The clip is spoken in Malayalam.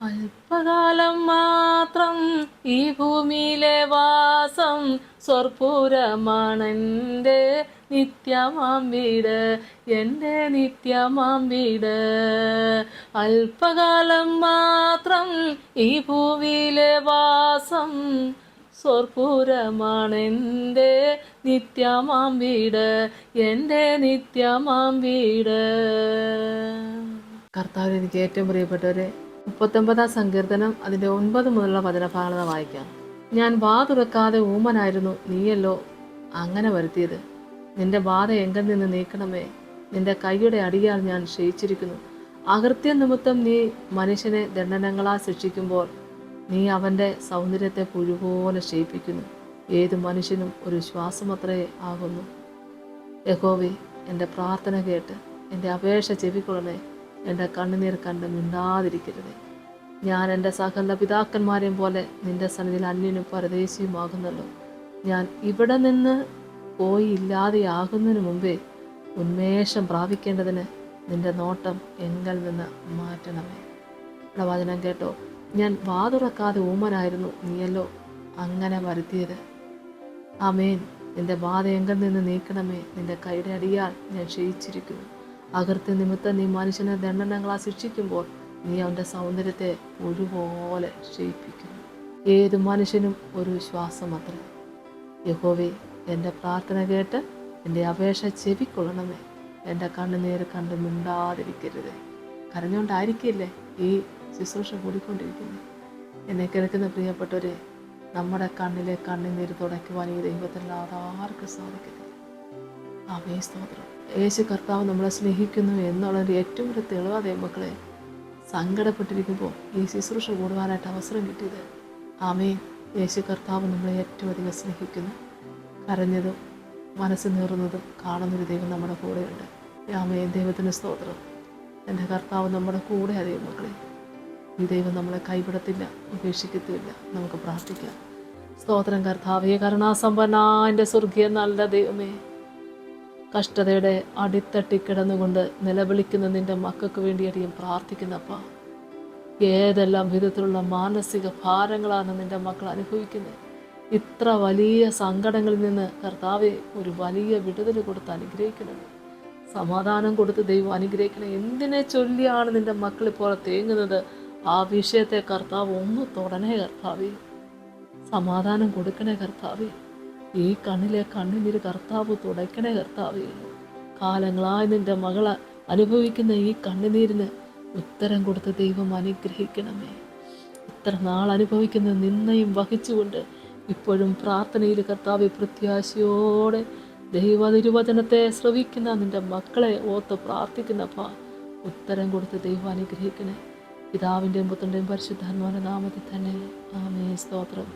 അല്പകാലം മാത്രം ഈ ഭൂമിയിലെ വാസം, സ്വർപ്പുരമാണെൻ്റെ നിത്യമാം വീട്, എൻ്റെ നിത്യമാം വീട്. അല്പകാലം മാത്രം ഈ ഭൂമിയിലെ വാസം, സ്വർപ്പുരമാണെൻ്റെ നിത്യമാം വീട്, എൻ്റെ നിത്യമാം വീട്. കർത്താവിൽ എനിക്ക് ഏറ്റവും പ്രിയപ്പെട്ടവരെ, 39 സങ്കീർത്തനം അതിൻ്റെ 9 മുതലുള്ള വചനഭാഗങ്ങൾ വായിക്കാം. ഞാൻ വാ തുറക്കാതെ ഊമനായിരുന്നു, നീയല്ലോ അങ്ങനെ വരുത്തിയത്. നിന്റെ ബാധ എങ്കിൽ നിന്ന് നീക്കണമേ, നിന്റെ കൈയുടെ അടിയാൽ ഞാൻ ക്ഷയിച്ചിരിക്കുന്നു. അകൃത്യ നിമിത്തം നീ മനുഷ്യനെ ദണ്ഡനങ്ങളാൽ ശിക്ഷിക്കുമ്പോൾ നീ അവൻ്റെ സൗന്ദര്യത്തെ പുഴുപോലെ ക്ഷയിപ്പിക്കുന്നു. ഏതു മനുഷ്യനും ഒരു ശ്വാസമത്രേ ആകുന്നു. യഹോവേ, എൻ്റെ പ്രാർത്ഥന കേട്ട് എൻ്റെ അപേക്ഷ ചെവിക്കൊള്ളണേ. എൻ്റെ കണ്ണുനീർ കണ്ട് മിണ്ടാതിരിക്കരുത്. ഞാൻ എൻ്റെ സകല പിതാക്കന്മാരെയും പോലെ നിന്റെ സന്നിധിയിൽ അന്യനും പരദേശിയുമാകുന്നല്ലോ. ഞാൻ ഇവിടെ നിന്ന് പോയി ഇല്ലാതെയാകുന്നതിന് മുമ്പേ ഉന്മേഷം പ്രാപിക്കേണ്ടതിന് നിന്റെ നോട്ടം എങ്കിൽ നിന്ന് മാറ്റണമേ. ഇവിടെ വചനം കേട്ടോ. ഞാൻ വാ തുറക്കാതെ ഊമനായിരുന്നു, നീയല്ലോ അങ്ങനെ വരുത്തിയത്. ആമേൻ. നിന്റെ ബാധ എങ്കിൽ നിന്ന് നീക്കണമേ, നിന്റെ കൈയുടെ അടിയാൽ ഞാൻ ക്ഷയിച്ചിരിക്കുന്നു. അകൃത്യ നിമിത്തം നീ മനുഷ്യനെ ദണ്ഡനങ്ങളാൽ ശിക്ഷിക്കുമ്പോൾ നീ അവൻ്റെ സൗന്ദര്യത്തെ ഒരുപോലെ ക്ഷയിപ്പിക്കുന്നു. ഏതു മനുഷ്യനും ഒരു ശ്വാസം അത്ര. യഹോവേ, എൻ്റെ പ്രാർത്ഥന കേട്ട് എൻ്റെ അപേക്ഷ ചെവിക്കൊള്ളണമേ. എൻ്റെ കണ്ണുനീര് കണ്ട് മിണ്ടാതിരിക്കരുത്. കരഞ്ഞുകൊണ്ടായിരിക്കില്ലേ ഈ ശുശ്രൂഷ കൂടിക്കൊണ്ടിരിക്കുന്നത്. എന്നെ കേൾക്കുന്ന പ്രിയപ്പെട്ടവരെ, നമ്മുടെ കണ്ണിലെ കണ്ണുനീര് തുടയ്ക്കുവാൻ ഈ ദൈവത്തിനല്ലാതെ ആർക്കും സാധിക്കില്ല. ആമേ, സ്തോത്രം. യേശു കർത്താവ് നമ്മളെ സ്നേഹിക്കുന്നു എന്നുള്ളതിൻ്റെ ഏറ്റവും വലിയ തെളിവാ ദൈവമക്കളെ. സങ്കടപ്പെട്ടിരിക്കുമ്പോൾ ഈ ശുശ്രൂഷ കൂടുവാനായിട്ട് അവസരം കിട്ടിയത്. ആമേ, യേശു കർത്താവ് നമ്മളെ ഏറ്റവും അധികം സ്നേഹിക്കുന്നു. കരഞ്ഞതും മനസ്സ് നീറുന്നതും കാണുന്നൊരു ദൈവം നമ്മുടെ കൂടെയുണ്ട്. ആമേ, ദൈവത്തിന് സ്തോത്രം. എൻ്റെ കർത്താവ് നമ്മുടെ കൂടെ ദൈവമക്കളെ. ഈ ദൈവം നമ്മളെ കൈവിടത്തില്ല, ഉപേക്ഷിക്കത്തില്ല. നമുക്ക് പ്രാർത്ഥിക്കാം. സ്തോത്രം കർത്താവേ, കരുണാസമ്പന്ന എൻ്റെ സ്വർഗീയ നല്ല ദൈവമേ, കഷ്ടതയുടെ അടിത്തട്ടി കിടന്നുകൊണ്ട് നിലവിളിക്കുന്ന നിൻ്റെ മക്കൾക്ക് വേണ്ടിയടിയും പ്രാർത്ഥിക്കുന്നപ്പ. ഏതെല്ലാം വിധത്തിലുള്ള മാനസിക ഭാരങ്ങളാണ് നിൻ്റെ മക്കൾ അനുഭവിക്കുന്നത്. ഇത്ര വലിയ സങ്കടങ്ങളിൽ നിന്ന് കർത്താവെ ഒരു വലിയ വിടുതൽ കൊടുത്ത് അനുഗ്രഹിക്കണം. സമാധാനം കൊടുത്ത് ദൈവം അനുഗ്രഹിക്കണം. എന്തിനെ ചൊല്ലിയാണ് നിൻ്റെ മക്കളിപ്പോൾ തേങ്ങുന്നത്? ആ വിഷയത്തെ കർത്താവ് ഒന്ന് തൊടണേ കർത്താവേ. സമാധാനം കൊടുക്കണേ കർത്താവേ. ഈ കണ്ണിലെ കണ്ണുനീര് കർത്താവ് തുടയ്ക്കണേ കർത്താവേ. കാലങ്ങളായി നിൻ്റെ മകൾ അനുഭവിക്കുന്ന ഈ കണ്ണുനീരിന് ഉത്തരം കൊടുത്ത് ദൈവം അനുഗ്രഹിക്കണമേ. ഇത്ര നാൾ അനുഭവിക്കുന്ന നിന്നയും വഹിച്ചുകൊണ്ട് ഇപ്പോഴും പ്രാർത്ഥനയിൽ കർത്താവ് പ്രത്യാശയോടെ ദൈവ തിരുവചനത്തെ ശ്രവിക്കുന്ന നിൻ്റെ മക്കളെ ഓർത്ത് പ്രാർത്ഥിക്കുന്നപ്പാ ഉത്തരം കൊടുത്ത് ദൈവം അനുഗ്രഹിക്കണേ. പിതാവിൻ്റെയും പുത്രൻ്റെയും പരിശുദ്ധാത്മാവിന്റെ നാമത്തിൽ തന്നെ ആമേൻ. സ്തോത്രം.